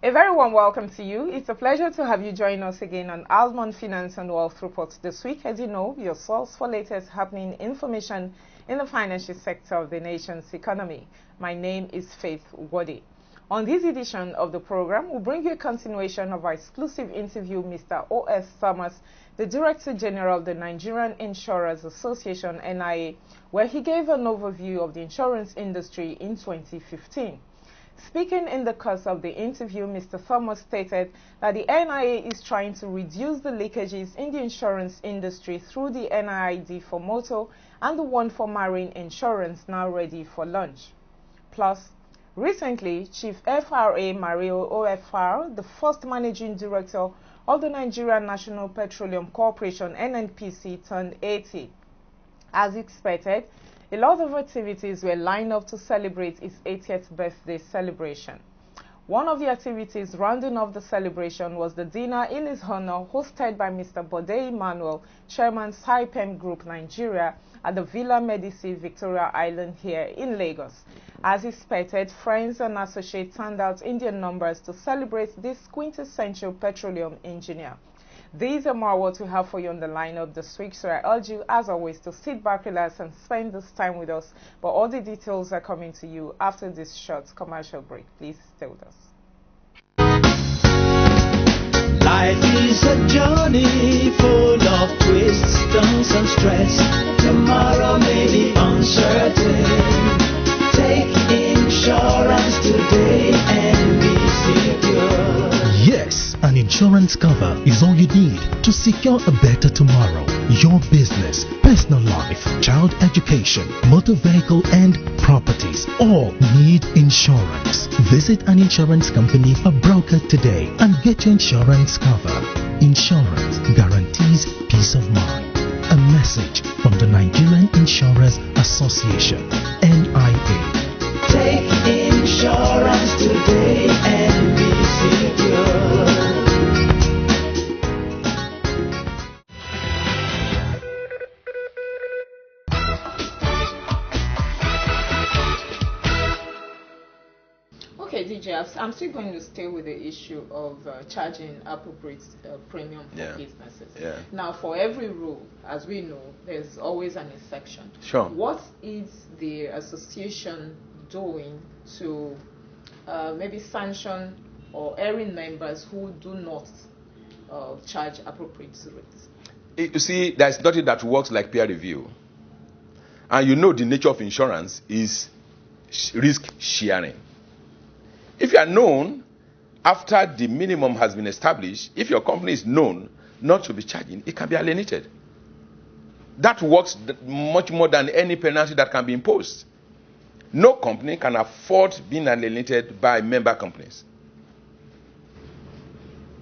A very warm welcome to you. It's a pleasure to have you join us again on Almond Finance and Wealth Reports this week. As you know, your source for latest happening information in the financial sector of the nation's economy. My name is Faith Ugwode. On this edition of the program, we'll bring you a continuation of our exclusive interview with Mr. O.S. Thomas, the Director General of the Nigerian Insurers Association, NIA, where he gave an overview of the insurance industry in 2015. Speaking in the course of the interview, Mr. Thomas stated that the NIA is trying to reduce the leakages in the insurance industry through the NIID for motor and the one for marine insurance now ready for launch. Plus, recently, Chief FRA Mario OFR, the first Managing Director of the Nigerian National Petroleum Corporation NNPC, turned 80. As expected, a lot of activities were lined up to celebrate his 80th birthday celebration. One of the activities rounding off the celebration was the dinner in his honor hosted by Mr. Bode Emmanuel, Chairman Saipem Group Nigeria, at the Villa Medici Victoria Island here in Lagos. As expected, friends and associates turned out in their numbers to celebrate this quintessential petroleum engineer. These are more what we have for you on the lineup this week, so I urge you, as always, to sit back, relax, and spend this time with us. But all the details are coming to you after this short commercial break. Please stay with us. Life is a journey full of twists, turns, and stress. Tomorrow may be uncertain. Take insurance today and be secure. Yes, an insurance cover is all you need to secure a better tomorrow. Your business, personal life, child education, motor vehicle, and properties all need insurance. Visit an insurance company or broker today and get your insurance cover. Insurance guarantees peace of mind. A message from the Nigerian Insurers Association, NIA. Take insurance today and be secure. Okay, DJ, I'm still going to stay with the issue of charging appropriate premium for businesses. Yeah. Now, for every rule, as we know, there's always an exception. Sure. What is the association doing to maybe sanction or erring members who do not charge appropriate rates? You see, there's nothing that works like peer review. And you know the nature of insurance is risk sharing. If you are known after the minimum has been established, if your company is known not to be charging, it can be alienated. That works much more than any penalty that can be imposed. No company can afford being alienated by member companies.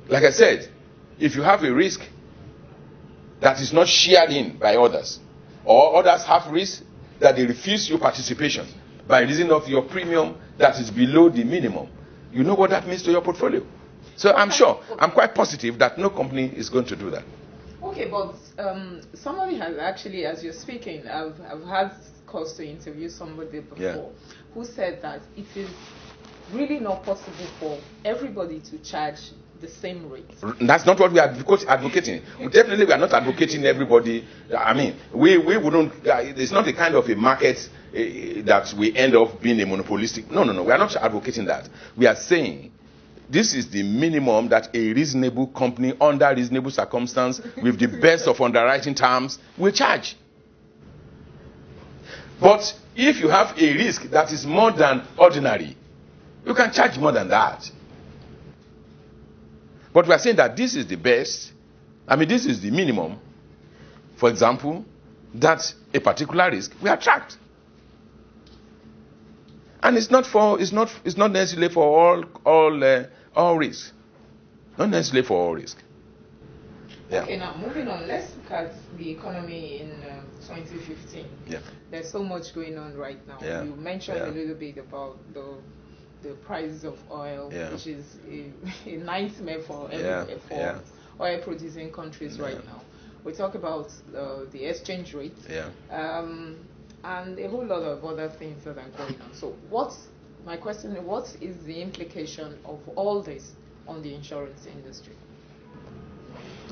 Like I said, if you have a risk that is not shared in by others, or others have risk that they refuse your participation by reason of your premium that is below the minimum, you know what that means to your portfolio. So I'm sure, I'm quite positive that no company is going to do that. Okay, but somebody has actually, as you're speaking, I've had cause to interview somebody before who said that it is really not possible for everybody to charge the same rate. That's not what we are advocating. Definitely we are not advocating everybody. I mean, we wouldn't, it's not a kind of a market that we end up being a monopolistic. No, we are not advocating that. We are saying this is the minimum that a reasonable company under reasonable circumstance with the best of underwriting terms will charge. But if you have a risk that is more than ordinary, you can charge more than that. But we are saying that this is the best. I mean, this is the minimum. For example, that a particular risk we attract. And it's not necessarily for all risks. Not necessarily for all risk. Yeah. Okay, now moving on, let's look at the economy in 2015. Yeah. There's so much going on right now. Yeah. You mentioned a little bit about the price of oil, which is a nightmare for oil producing countries right now. We talk about the exchange rate, and a whole lot of other things that are going on. So what My question is, what is the implication of all this on the insurance industry?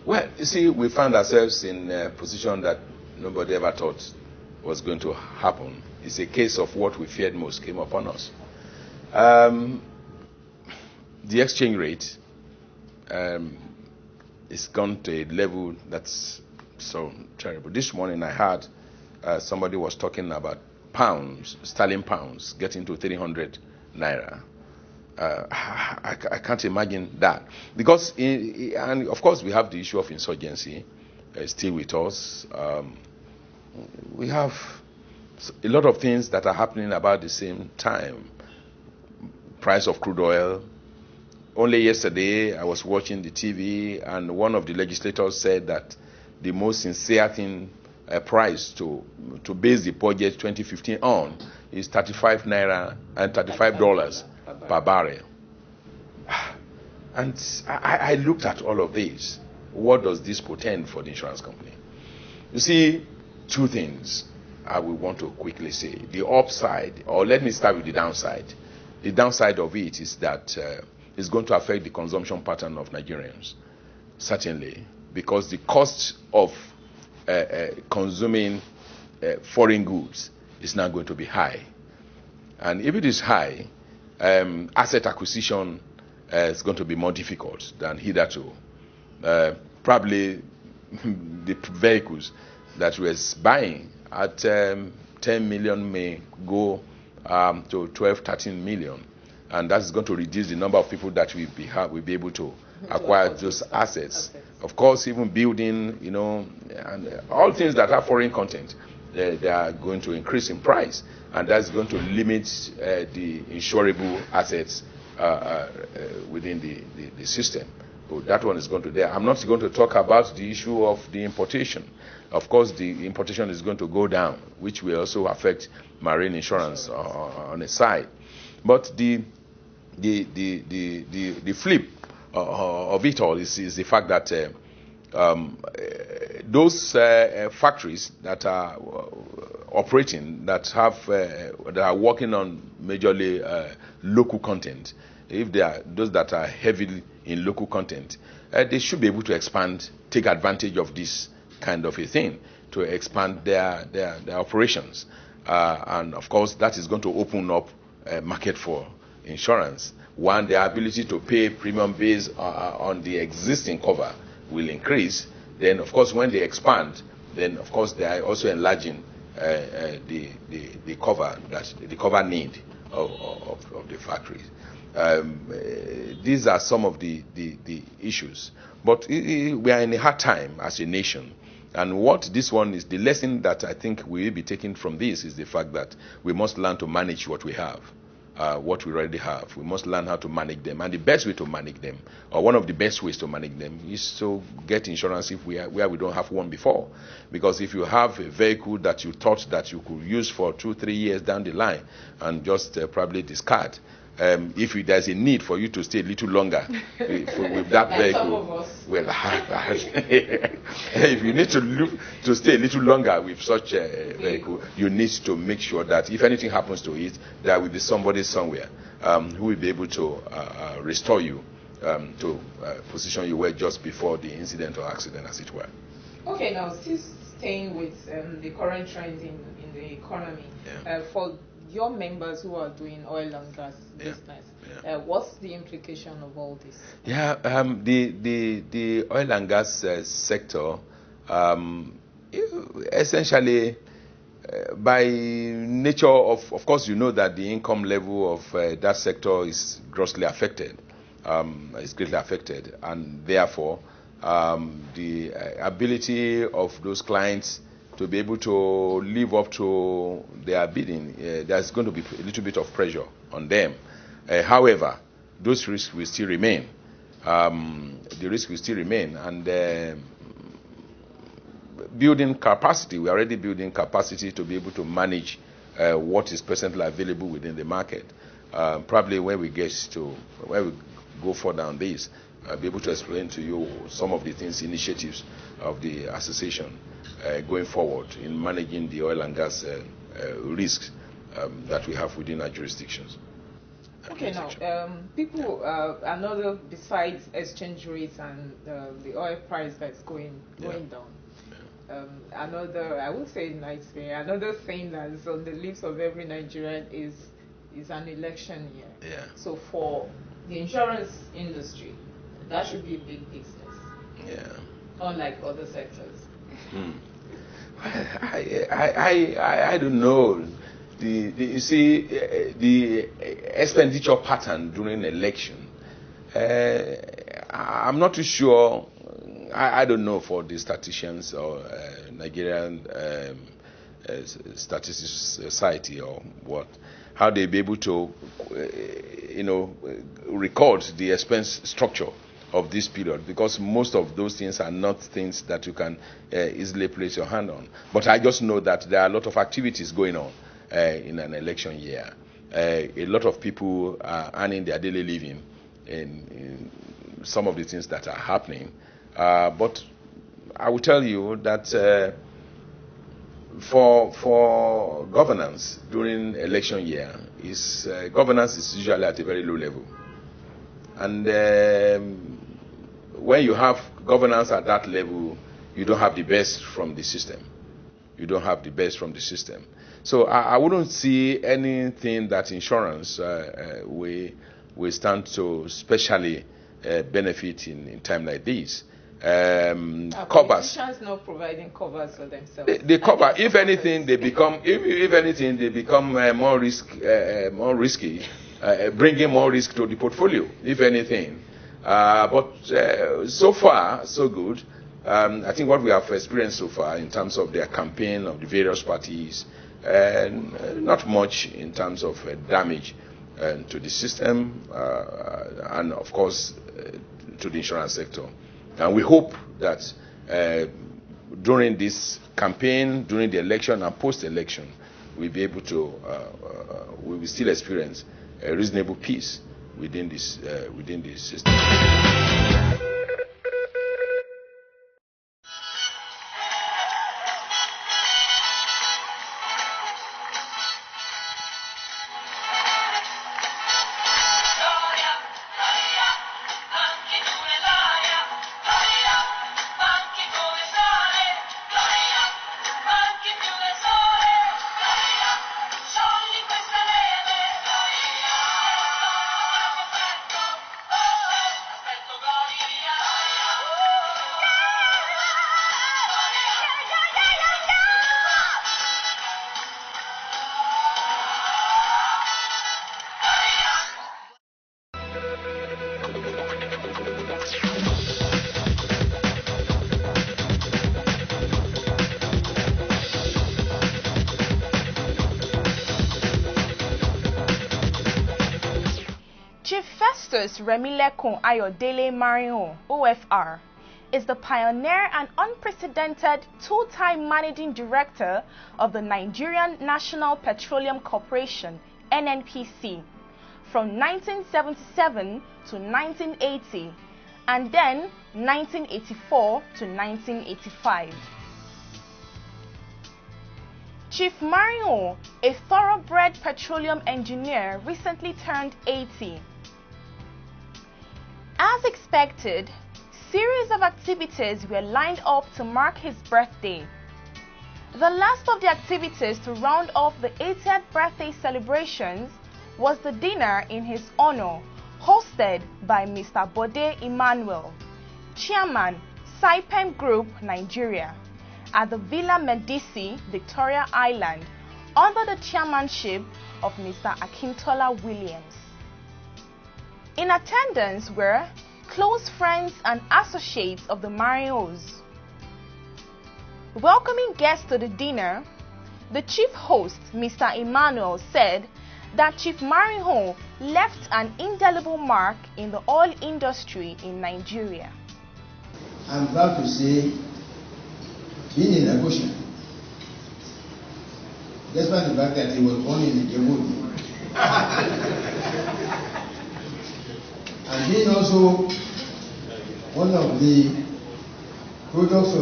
Well, you see, we found ourselves in a position that nobody ever thought was going to happen. It's a case of what we feared most came upon us. The exchange rate is gone to a level that's so terrible. This morning I heard somebody was talking about pounds, sterling pounds, getting to 300 naira. I can't imagine that. Because, and of course, we have the issue of insurgency still with us. We have a lot of things that are happening about the same time. Price of crude oil. Only yesterday, I was watching the TV, and one of the legislators said that the most sincere thing, price to base the budget 2015 on is 35 naira and $35 per barrel. And I looked at all of this. What does this portend for the insurance company? You see, two things I will want to quickly say. The upside, or let me start with the downside. The downside of it is that it's going to affect the consumption pattern of Nigerians, certainly, because the cost of consuming foreign goods is now going to be high. And if it is high, asset acquisition is going to be more difficult than hitherto. Probably the vehicles that we're buying at 10 million may go to 12, 13 million. And that's going to reduce the number of people that will be able to acquire those assets. Of course, even building, and all things that have foreign content, they are going to increase in price. And that's going to limit the insurable assets within the system. So that one is going to there. I'm not going to talk about the issue of the importation. Of course, the importation is going to go down, which will also affect marine insurance on the side. But the flip of it all is the fact that those factories that are operating, that are working on majorly local content, if they are those that are heavily in local content, they should be able to expand, take advantage of this kind of a thing to expand their operations. And of course, that is going to open up a market for insurance. One, the ability to pay premium based on the existing cover will increase. Then, of course, when they expand, then of course they are also enlarging the cover need of the factories. These are some of the issues. But we are in a hard time as a nation. And what this one is, the lesson that I think we will be taking from this is the fact that we must learn to manage what we have, what we already have. We must learn how to manage them. And the best way to manage them, or one of the best ways to manage them, is to get insurance where we don't have one before. Because if you have a vehicle that you thought that you could use for 2-3 years down the line and just probably discard, if there's a need for you to stay a little longer with that vehicle, well, if you need to stay a little longer with such a vehicle, you need to make sure that if anything happens to it, there will be somebody somewhere who will be able to restore you to position you were just before the incident or accident, as it were. Okay, now still staying with the current trend in the economy, for your members who are doing oil and gas business, what's the implication of all this? The oil and gas sector, essentially, by nature of course, you know that the income level of that sector is grossly affected. It's greatly affected, and therefore, the ability of those clients to be able to live up to their bidding, there's going to be a little bit of pressure on them. However, those risks will still remain. The risk will still remain. And building capacity, we're already building capacity to be able to manage what is presently available within the market. Probably when we go further on this, I'll be able to explain to you some of the initiatives of the association going forward in managing the oil and gas risks that we have within our jurisdictions. Okay, now, people, another, besides exchange rates and the oil price that's going down, another, I would say Nigeria, another thing that's on the lips of every Nigerian is an election year. Yeah. So for the insurance industry, that should be a big business. Yeah. Unlike other sectors. I don't know. You see, the expenditure pattern during election, I'm not too sure. I don't know for the statisticians or Nigerian Statistics Society or what, how they be able to, record the expense structure of this period, because most of those things are not things that you can easily place your hand on. But I just know that there are a lot of activities going on in an election year. A lot of people are earning their daily living in some of the things that are happening. But I will tell you that for governance during election year, governance is usually at a very low level. And when you have governance at that level, you don't have the best from the system. You don't have the best from the system. So I wouldn't see anything that insurance we stand to specially benefit in time like this. Covers. Politicians not providing covers for themselves. They cover. If anything, they become. If anything, they become more risky, bringing more risk to the portfolio. If anything, but so far so good. I think what we have experienced so far in terms of their campaign of the various parties, not much in terms of damage to the system, and of course to the insurance sector. And we hope that during this campaign, during the election and post-election, we'll be able to, we will still experience a reasonable peace within this system. Chief Festus Remilekun Ayodele Marion, OFR, is the pioneer and unprecedented two-time managing director of the Nigerian National Petroleum Corporation, NNPC, from 1977 to 1980, and then 1984 to 1985. Chief Marion, a thoroughbred petroleum engineer, recently turned 80. As expected, series of activities were lined up to mark his birthday. The last of the activities to round off the 80th birthday celebrations was the dinner in his honor, hosted by Mr. Bode Emmanuel, Chairman, Saipem Group, Nigeria, at the Villa Medici, Victoria Island, under the chairmanship of Mr. Akintola Williams. In attendance were close friends and associates of the Marios. Welcoming guests to the dinner, the chief host, Mr. Emmanuel, said that Chief Marion left an indelible mark in the oil industry in Nigeria. I'm proud to say, being in Agosha, despite the fact that he was born in Djibouti, and being also one of the products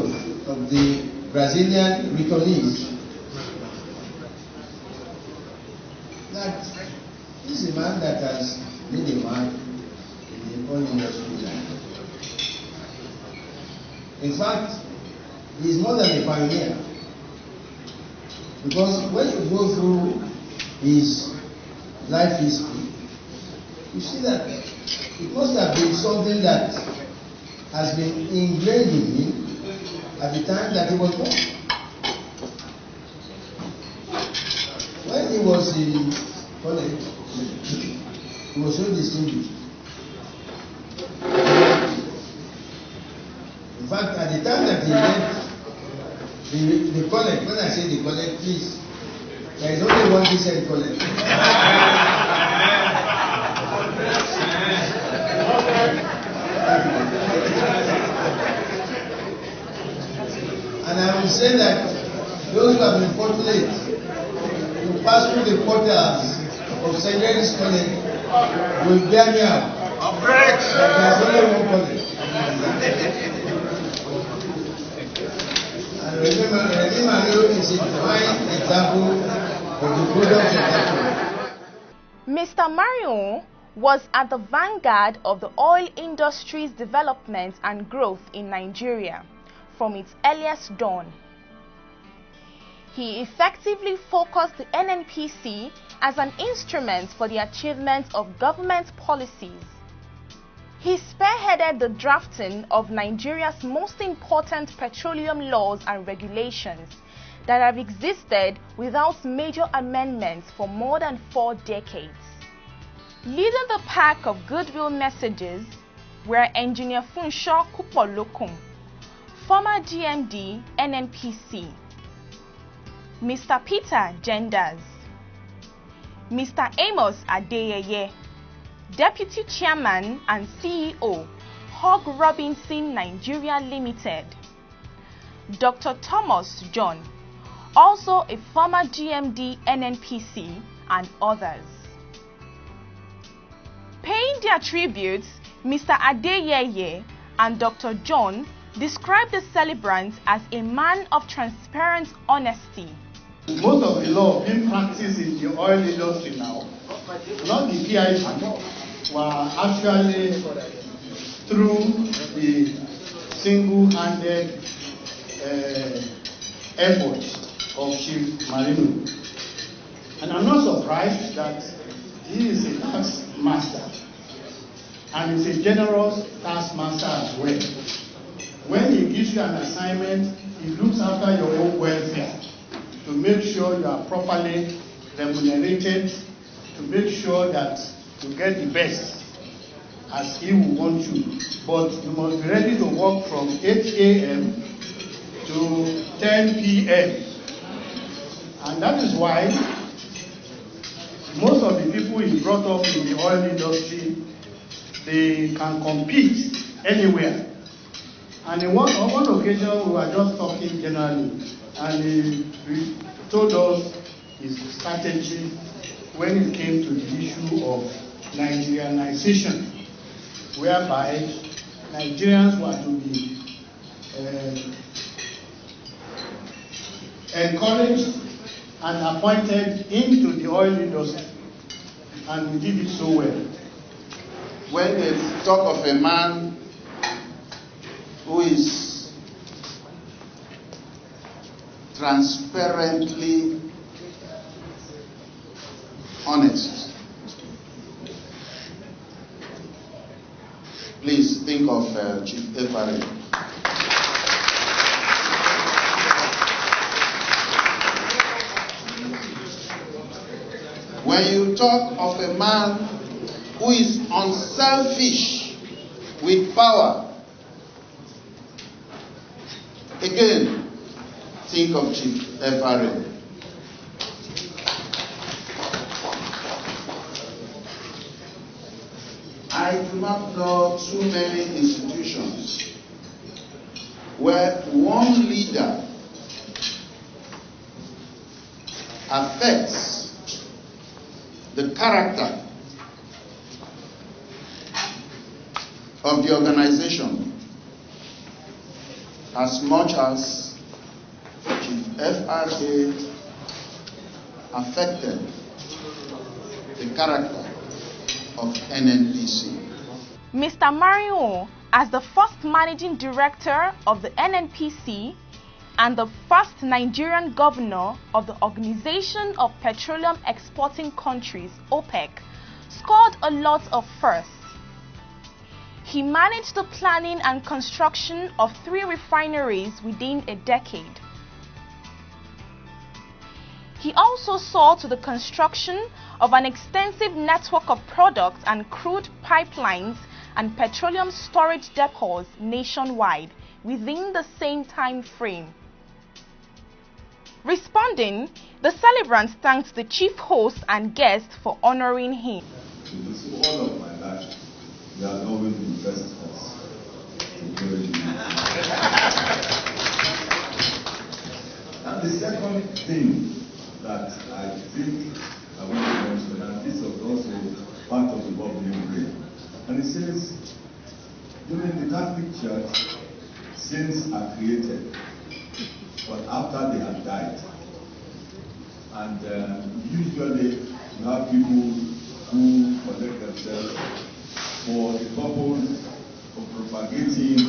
of the Brazilian returnees, that This is a man that has made a mark in the oil industry. In fact, he is more than a pioneer. Because when you go through his life history, you see that it must have been something that has been ingrained in him at the time that he was born. When he was in college, he was so distinguished. In fact, at the time that he left the college, when I say the college, please, there is only one decent college. And I will say that those who have been fortunate to pass through the portals of St. Mary's College will bear me out. There is only one college. And remember, is a fine example of the products of that college. Mr. Marion was at the vanguard of the oil industry's development and growth in Nigeria from its earliest dawn. He effectively focused the NNPC as an instrument for the achievement of government policies. He spearheaded the drafting of Nigeria's most important petroleum laws and regulations that have existed without major amendments for more than 4 decades. Leading the pack of goodwill messages were Engineer Funsho Kupolokum, former GMD NNPC, Mr. Peter Genders, Mr. Amos Adeyeye, Deputy Chairman and CEO, Hogg Robinson Nigeria Limited, Dr. Thomas John, also a former GMD NNPC, and others. Paying their tributes, Mr. Adeyeye and Dr. John described the celebrant as a man of transparent honesty. Most of the law being practiced in the oil industry now, not the PIP, were actually through the single-handed efforts of Chief Marino. And I'm not surprised that he is a tax master and is a generous tax master as well. When he gives you an assignment, he looks after your own welfare to make sure you are properly remunerated, to make sure that you get the best as he will want you. But you must be ready to work from 8 a.m. to 10 p.m. And that is why most of the people he brought up in the oil industry, they can compete anywhere. And on one occasion, we were just talking generally, and he told us his strategy when it came to the issue of Nigerianization, whereby Nigerians were to be encouraged and appointed into the oil industry, and we did it so well. When they talk of a man who is transparently honest, please think of Chief FEB. When you talk of a man who is unselfish with power, again, think of Chief FEB. I do not know too many institutions where one leader affects the character of the organization as much as Chief FEB affected the character of NNPC. Mr. Mario, as the first managing director of the NNPC and the first Nigerian governor of the Organization of Petroleum Exporting Countries, OPEC, scored a lot of firsts. He managed the planning and construction of 3 refineries within a decade. He also saw to the construction of an extensive network of products and crude pipelines and petroleum storage depots nationwide within the same time frame. Responding, the celebrant thanked the chief host and guests for honoring him. All of my life, you have always been best us. And the second thing that I think I want to mention, and this was also part of the bubbling brain, and it says, during the Catholic Church, saints are created, but after they have died. And usually you have people who collect themselves for the purpose of propagating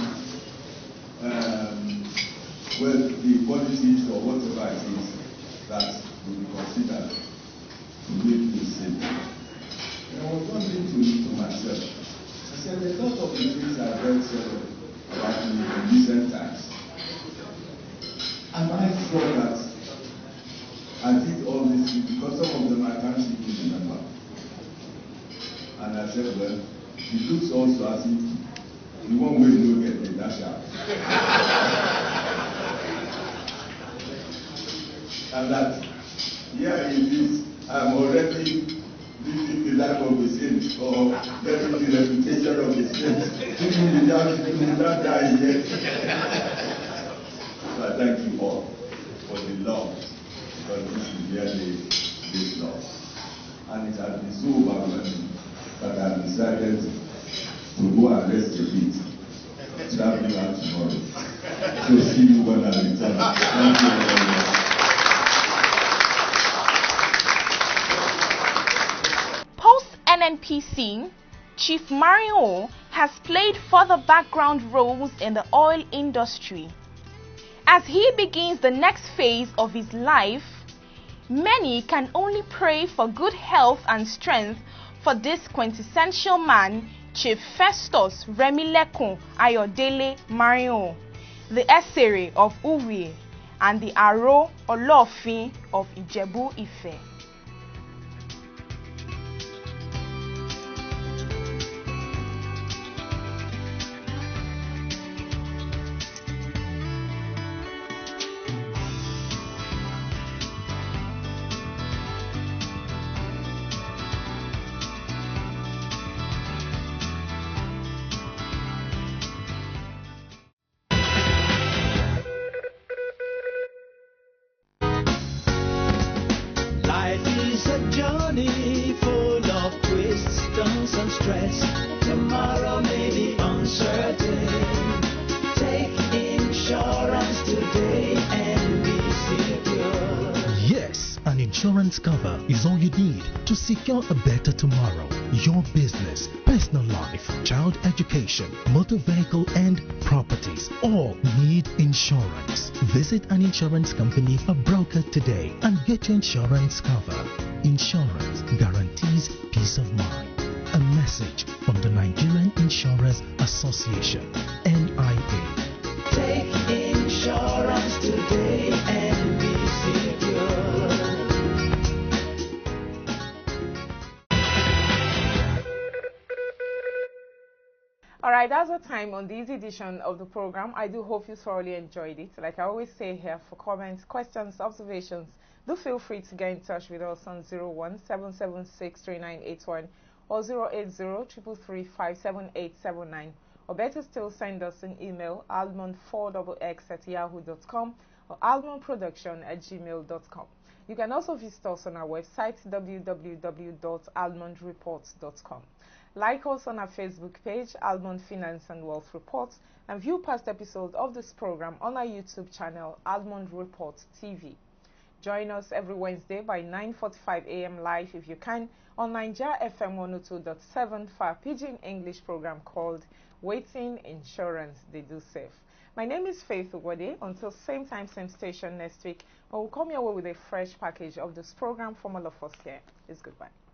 the qualities or whatever it is that we consider to make you saint. And I was wondering to myself, I said, a lot of the things I read about in recent times, am I sure that I did all these things? Because some of them I can't even remember. And I said, well, it looks also as if the one way you get the dash out. And that, here it is, I'm already living the life of a saint, or getting the reputation of a saint, even without dying yet. So I thank you all for the love, because this is really this love. And it has been so overwhelming that I have decided to go and rest a bit, traveling out tomorrow. So see you when I return. Thank you very much. Post-NNPC, Chief Mario has played further background roles in the oil industry. As he begins the next phase of his life, many can only pray for good health and strength for this quintessential man, Chief Festus Remilekun Ayodele Mario, the Esere of Uwie and the Aro Olofin of Ijebu Ife. Life is a journey full of twists, turns and stress. Tomorrow may be uncertain. Take insurance today and be secure. Yes, an insurance cover is all you need to secure a better tomorrow. Your business, personal life, child education, motor vehicle and properties all need insurance. Visit an insurance company or broker today and get your insurance cover. Insurance guarantees peace of mind. A message from the Nigerian Insurers Association, NIA. Take insurance today and be secure. Alright, that's our time on this edition of the program. I do hope you thoroughly enjoyed it. Like I always say here, for comments, questions, observations, do feel free to get in touch with us on 01-776-3981 or 080-333-57879. Or better still, send us an email, almond4xx@yahoo.com or almondproduction@gmail.com. You can also visit us on our website, www.almondreports.com. Like us on our Facebook page, Almond Finance and Wealth Reports, and view past episodes of this program on our YouTube channel, Almond Reports TV. Join us every Wednesday by 9:45 a.m. live if you can on Nigeria FM 102.7 for our Pidgin English program called Waiting Insurance They Do Save. My name is Faith Ugwade. Until same time, same station next week, I will come your way with a fresh package of this program from all of us here. It's goodbye.